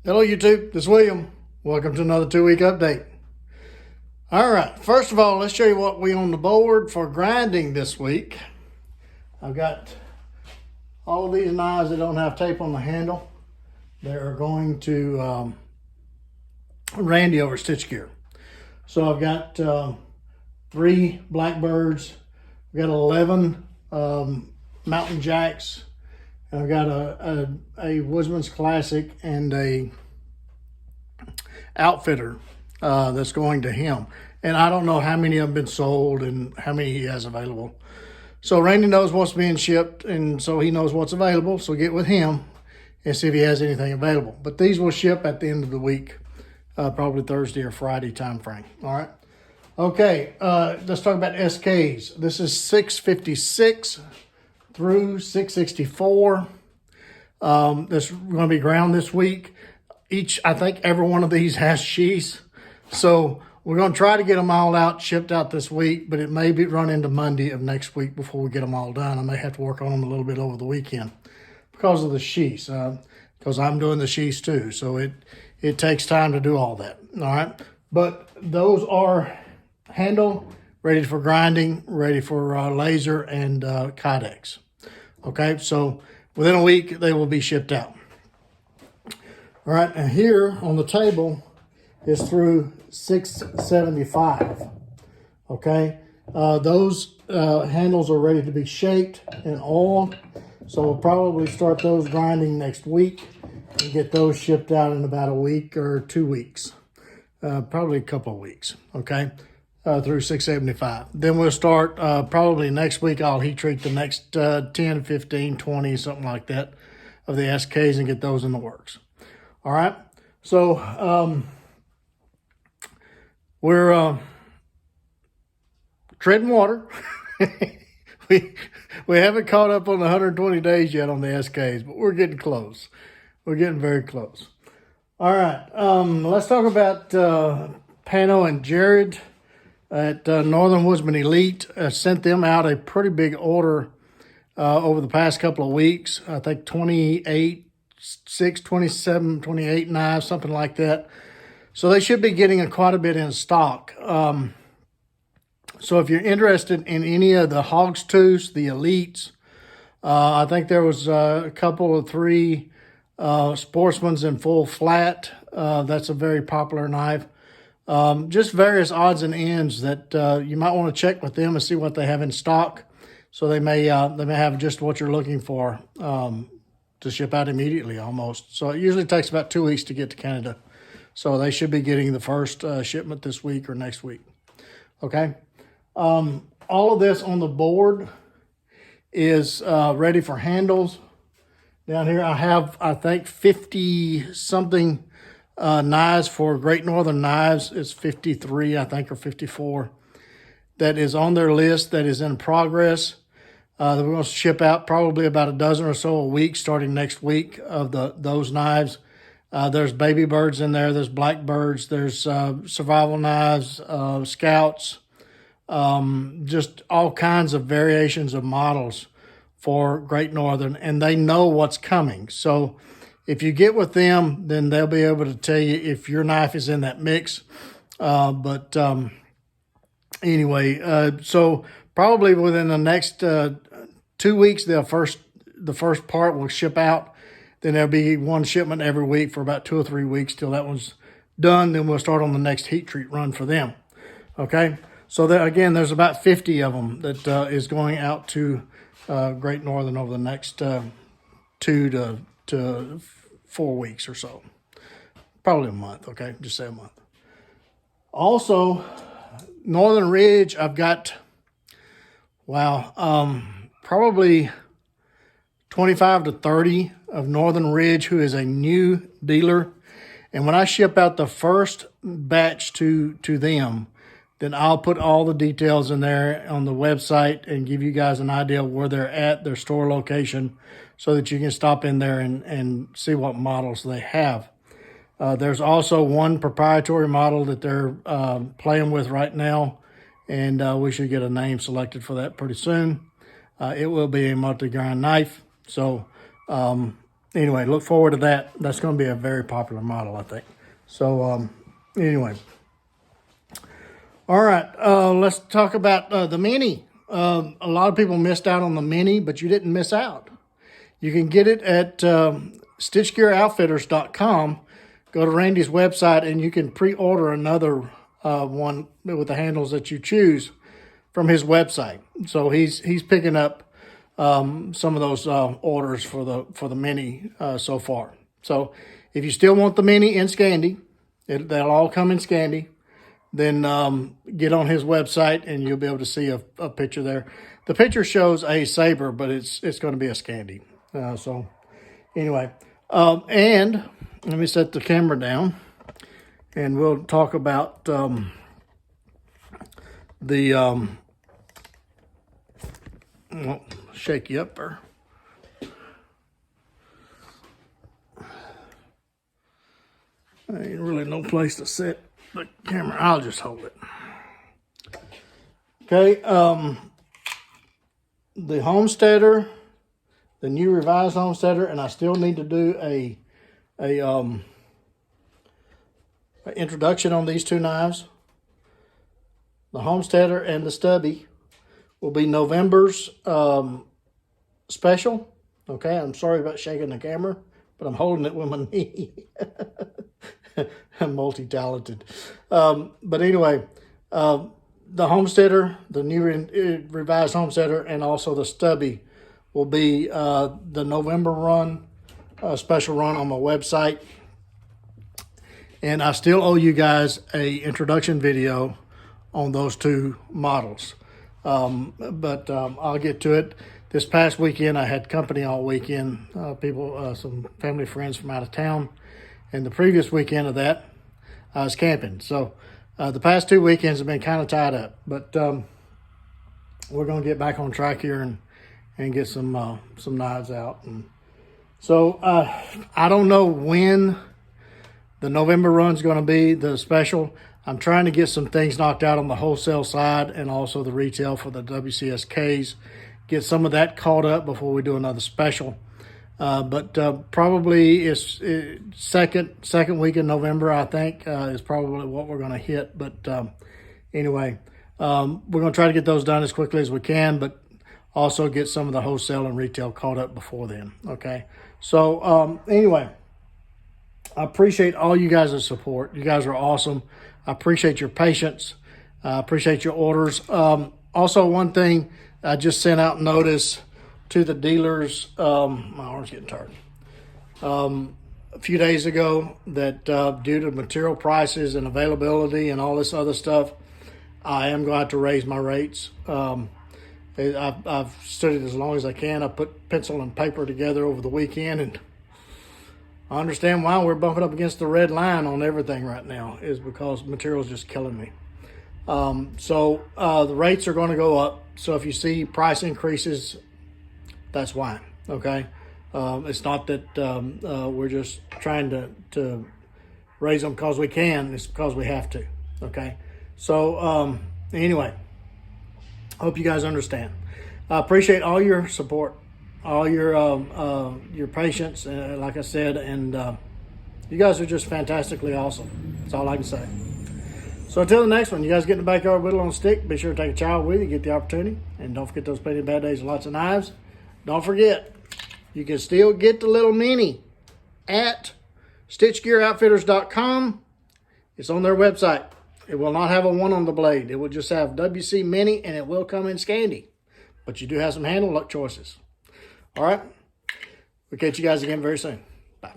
Hello YouTube, this is William. Welcome to another 2-week update. All right, first of all, let's show you what we on the board for grinding this week. I've got all of these knives that don't have tape on the handle. They are going to Randy over Stitch Gear. So I've got 3 Blackbirds, I've got 11 Mountain Jacks, and I've got a Woodsman's Classic and a Outfitter that's going to him. And I don't know how many have been sold and how many he has available. So Randy knows what's being shipped, and so he knows what's available. So get with him and see if he has anything available. But these will ship at the end of the week, probably Thursday or Friday time frame. All right. Okay, let's talk about SKs. This is 656 through 664. This is going to be ground this week. I think every one of these has sheaths. So we're going to try to get them all out, shipped out this week, but it may be run into Monday of next week before we get them all done. I may have to work on them a little bit over the weekend because of the sheaths, because I'm doing the sheaths too. So it takes time to do all that. All right. But those are handle, ready for grinding, ready for laser and Kydex. Okay. So within a week, they will be shipped out. All right. And here on the table is through 675. Okay. Those handles are ready to be shaped and oiled. So we'll probably start those grinding next week and get those shipped out in about a week or 2 weeks. Probably a couple of weeks. Okay. Through 675. Then we'll start probably next week. I'll heat treat the next 10, 15, 20, something like that of the SKs and get those in the works. All right. So we're treading water. we haven't caught up on the 120 days yet on the SKs, but we're getting close. We're getting very close. All right. Let's talk about Pano and Jared at Northern Woodsman Elite. Sent them out a pretty big order over the past couple of weeks. I think 28, 27, 28 knives, something like that. So they should be getting quite a bit in stock. So if you're interested in any of the Hogstooth, the Elites, I think there was a couple of 3 Sportsman's in full flat. That's a very popular knife. Just various odds and ends that you might want to check with them and see what they have in stock. So they may have just what you're looking for to ship out immediately almost. So it usually takes about 2 weeks to get to Canada. So they should be getting the first shipment this week or next week. Okay. All of this on the board is ready for handles. Down here I have, I think, 50-something knives for Great Northern Knives. It's 53, I think, or 54. That is on their list, that is in progress. That we're going to ship out probably about a dozen or so a week starting next week of those knives. There's baby birds in there. There's blackbirds. There's survival knives, scouts, just all kinds of variations of models for Great Northern, and they know what's coming. So if you get with them, then they'll be able to tell you if your knife is in that mix. Anyway, so probably within the next 2 weeks, the first part will ship out. Then there'll be one shipment every week for about 2 or 3 weeks till that one's done. Then we'll start on the next heat treat run for them. Okay. So there, again, there's about 50 of them that is going out to Great Northern over the next 2 to 4 weeks or so. Probably a month. Okay. Just say a month. Also, Northern Ridge, I've got, probably 25 to 30 of Northern Ridge, who is a new dealer. And when I ship out the first batch to them, then I'll put all the details in there on the website and give you guys an idea of where they're at, their store location, so that you can stop in there and see what models they have. There's also one proprietary model that they're playing with right now, and we should get a name selected for that pretty soon. It will be a multi-grind knife. So anyway, look forward to that. That's going to be a very popular model, I think. So anyway. All right, let's talk about the Mini. A lot of people missed out on the Mini, but you didn't miss out. You can get it at StitchGearOutfitters.com. Go to Randy's website, and you can pre-order another one with the handles that you choose from his website. So he's picking up some of those orders for the Mini so far. So if you still want the Mini in Scandi, they'll all come in Scandi. Then get on his website, and you'll be able to see a picture there. The picture shows a Sabre, but it's going to be a Scandi. So anyway, and let me set the camera down, and we'll talk about well, shake you up there. Ain't really no place to sit the camera. I'll just hold it. Okay, the Homesteader, the new revised Homesteader, and I still need to do a introduction on these two knives. The Homesteader and the Stubby will be November's special. Okay, I'm sorry about shaking the camera, but I'm holding it with my knee. I'm multi-talented. But anyway, the Homesteader, the new revised Homesteader, and also the Stubby will be the November run, special run on my website. And I still owe you guys a introduction video on those two models. But I'll get to it. This past weekend, I had company all weekend, some family friends from out of town. And the previous weekend of that, I was camping. So the past 2 weekends have been kind of tied up. But we're going to get back on track here and get some knives out. And so I don't know when the November run's going to be, the special. I'm trying to get some things knocked out on the wholesale side and also the retail for the WCSKs. Get some of that caught up before we do another special. But probably it's second week in November, I think, is probably what we're going to hit. But anyway, we're going to try to get those done as quickly as we can, but also get some of the wholesale and retail caught up before then. Okay. So anyway, I appreciate all you guys' support. You guys are awesome. I appreciate your patience. I appreciate your orders. Also, one thing, I just sent out notice to the dealers, my arm's getting tired, a few days ago that due to material prices and availability and all this other stuff, I am going to have to raise my rates. I've studied as long as I can. I put pencil and paper together over the weekend, and I understand why we're bumping up against the red line on everything right now is because material is just killing me. So the rates are going to go up. So if you see price increases, that's why. Okay. It's not that we're just trying to raise them because we can. It's because we have to. Okay. So anyway, hope you guys understand. I appreciate all your support, all your patience, like I said, and you guys are just fantastically awesome. That's all I can say. So until the next one, you guys get in the backyard whittle on a stick. Be sure to take a child with you, get the opportunity, and don't forget those plenty of bad days and lots of knives. Don't forget, you can still get the little Mini at StitchGearOutfitters.com. It's on their website. It will not have a 1 on the blade. It will just have WC Mini, and it will come in Scandi. But you do have some handle choices. All right? We'll catch you guys again very soon. Bye.